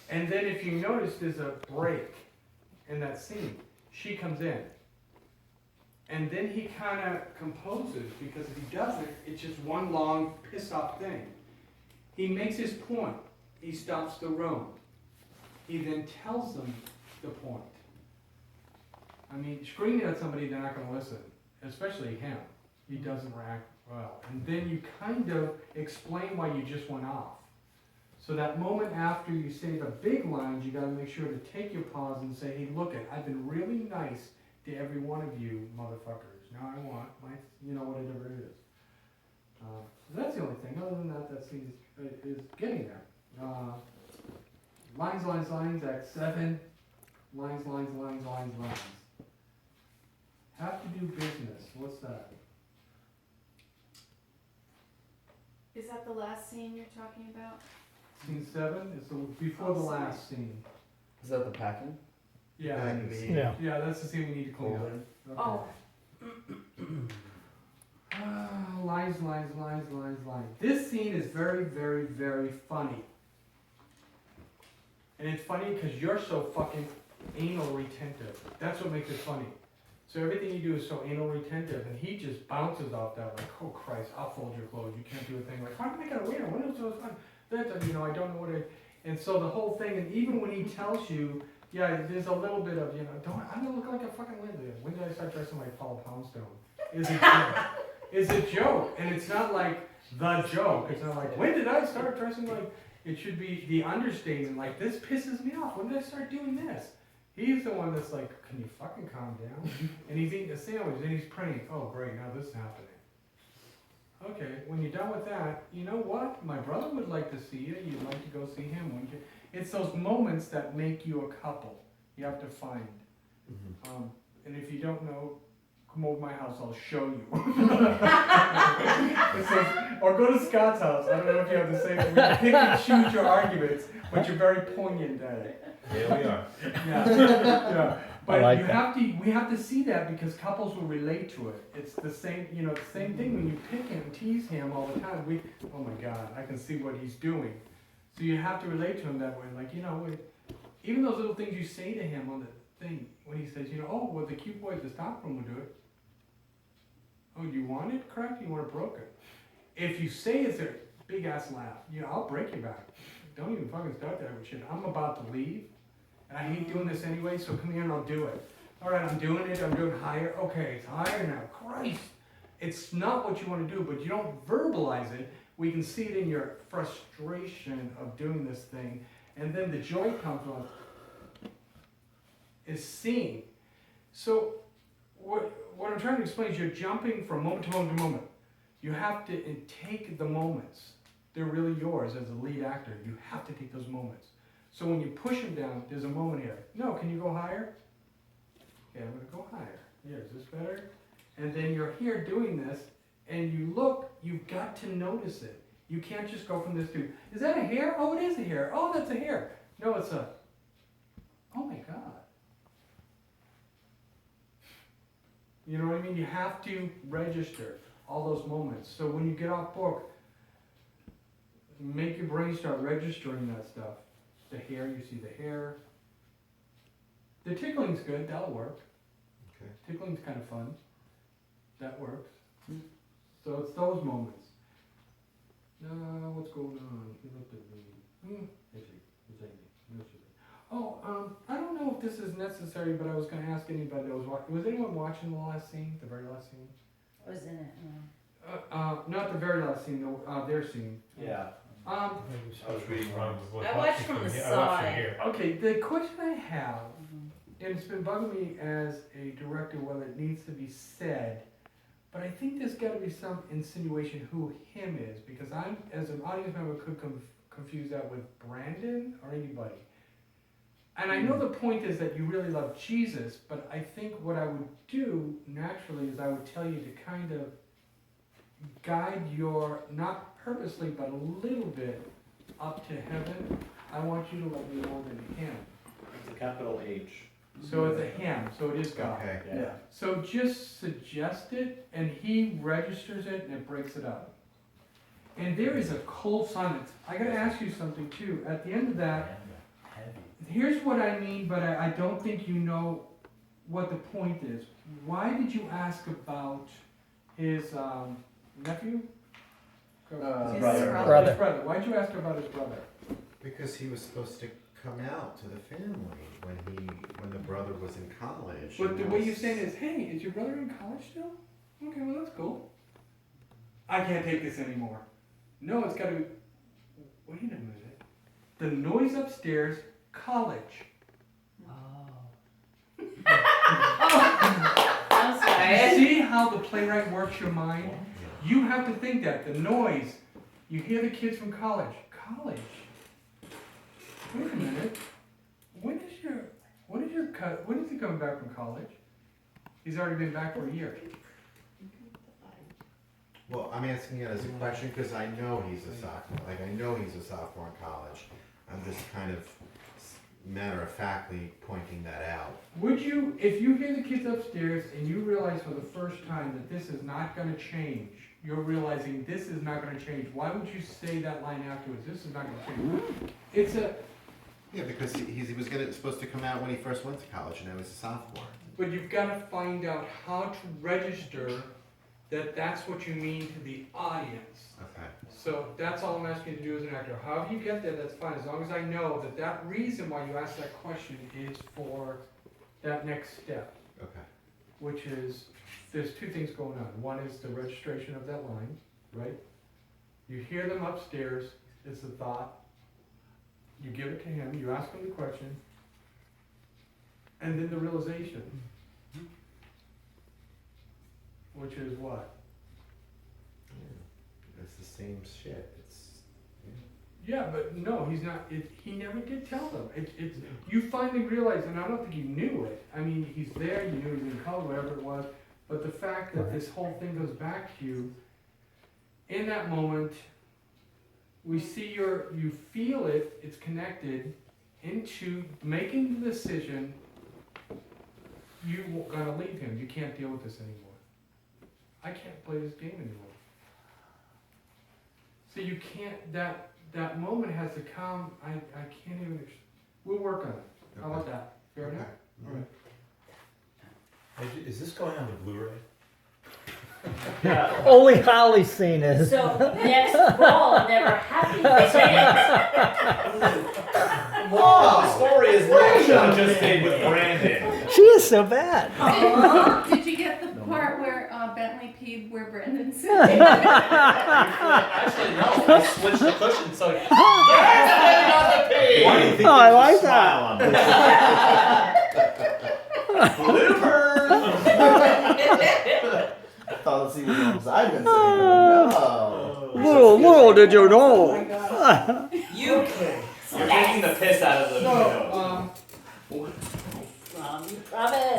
And then if you notice, there's a break in that scene. She comes in. And then he kind of composes, because if he doesn't, it's just one long piss-off thing. He makes his point. He stops the room. He then tells them the point. I mean, screaming at somebody, they're not going to listen, especially him. He doesn't react well. And then you kind of explain why you just went off. So that moment after you say the big lines, you got to make sure to take your pause and say, hey, look, I've been really nice to every one of you motherfuckers. Now I want my, whatever it is. So that's the only thing. Other than that, that scene is getting there. Lines, Act 7. Lines. Have to do business. What's that? Is that the last scene you're talking about? Scene 7 is before the last scene. Is that the packing? Yeah. Yeah, that's the scene we need to clean up. Okay. Oh. Lines. This scene is very, very, very funny. And it's funny because you're so fucking anal retentive. That's what makes it funny. So everything you do is so anal retentive, and he just bounces off that like, oh Christ, I'll fold your clothes. You can't do a thing like, how do I make it a winner? When is so fun? That, I don't know what it. And so the whole thing, and even when he tells you, yeah, there's a little bit of, I don't look like a fucking Lindsay. When did I start dressing like Paula Poundstone? Is a joke, and it's not like the joke. It's not like, when did I start dressing like? It should be the understatement. Like, this pisses me off. When did I start doing this? He's the one that's like, can you fucking calm down? And he's eating a sandwich, and he's praying. Oh, great, now this is happening. Okay, when you're done with that, you know what? My brother would like to see you. You'd like to go see him, wouldn't you? It's those moments that make you a couple. You have to find. And if you don't know, come over to my house. I'll show you. Or go to Scott's house. I don't know if you have the same. We pick and choose your arguments, but you're very poignant at it. Here we are. Yeah. But like we have to see that because couples will relate to it. It's the same, the same thing when you pick him, tease him all the time. Oh my God, I can see what he's doing. So you have to relate to him that way. Like, even those little things you say to him on the thing, when he says, oh, well, the cute boy at the stock room will do it. Oh, do you want it cracked? You want it broken? If you say it's a big ass laugh, I'll break your back. Don't even fucking start that with shit. I'm about to leave. And I hate doing this anyway, so come here and I'll do it. All right, I'm doing it. I'm doing higher. Okay, it's higher now. Christ. It's not what you want to do, but you don't verbalize it. We can see it in your frustration of doing this thing. And then the joy comes on is seeing. So what I'm trying to explain is you're jumping from moment to moment to moment. You have to take the moments. They're really yours as a lead actor. You have to take those moments. So when you push them down, there's a moment here. No, can you go higher? Okay, I'm going to go higher. Here, is this better? And then you're here doing this, and you look, you've got to notice it. You can't just go from this to, is that a hair? Oh, it is a hair. Oh, that's a hair. No, it's a, oh my God. You know what I mean? You have to register all those moments. So when you get off book, make your brain start registering that stuff. The hair, you see the hair. The tickling's good, that'll work. Okay. Tickling's kind of fun. That works. So it's those moments. What's going on? He looked at me. Oh, I don't know if this is necessary, but I was going to ask anybody that was watching. Was anyone watching the last scene? The very last scene? I was in it. Not the very last scene, their scene. Yeah. I was reading wrong. I watched from the side. Okay, the question I have, and it's been bugging me as a director whether it needs to be said, but I think there's got to be some insinuation who him is, because I, as an audience member, could confuse that with Brandon or anybody. And I know the point is that you really love Jesus, but I think what I would do naturally is I would tell you to kind of guide your, not purposely, but a little bit up to heaven. I want you to love me more than him. It's a capital H. So it's a him, so it is God. Okay. Yeah. So just suggest it, and he registers it, and it breaks it up. And there is a cold silence. I gotta ask you something too. At the end of that, Here's what I mean, but I don't think you know what the point is. Why did you ask about his nephew? His brother. brother. His brother. Why'd you ask about his brother? Because he was supposed to come out to the family when the brother was in college. But and the that way was- you're saying is, hey, is your brother in college still? Okay, well that's cool. I can't take this anymore. No, it's got to. Wait a minute. The noise upstairs, college. I'm sorry. See how the playwright works your mind? You have to think that the noise. You hear the kids from college. College. Wait a minute. When is he coming back from college? He's already been back for a year. Well, I'm asking it as a question because I know he's a sophomore. Like I know he's a sophomore in college. I'm just kind of matter of factly pointing that out. Would you, if you hear the kids upstairs and you realize for the first time that this is not going to change, you're realizing this is not going to change, why would you say that line afterwards? This is not going to change. It's a, Yeah, because he was supposed to come out when he first went to college, and now he's a sophomore. but you've got to find out how to register that that's what you mean to the audience. Okay. So that's all I'm asking you to do as an actor. However you get there, that's fine, as long as I know that that reason why you asked that question is for that next step, Okay. which is, there's two things going on. One is the registration of that line, right? You hear them upstairs, it's the thought. You give it to him, you ask him the question, and then the realization. Which is what? Yeah. It's the same shit. It's Yeah, but no, he's not. He never did tell them. It's you finally realize, and I don't think you knew it. I mean, he's there. You knew he was in college, whatever it was. But the fact that this whole thing goes back to you, in that moment, we see you feel it. It's connected into making the decision. You gotta leave him. You can't deal with this anymore. I can't play this game anymore. So you can't. That moment has to come. I can't even. We'll work on it. How about that? Fair enough. All right. Hey, is this going on the Blu-ray? Only Holly's seen it. So next fall never happens. Wow, the story is Nick should have just stayed with Brandon. She is so bad. Did you get the part where Bentley peed where Brandon said? Actually, no. I switched the cushion so. Yes, I got the pee. Why do you think Oh, I there's a like smile on this? Bloopers. I thought he was on I've been sitting there. No. Little did you know. You're taking the piss out of the. So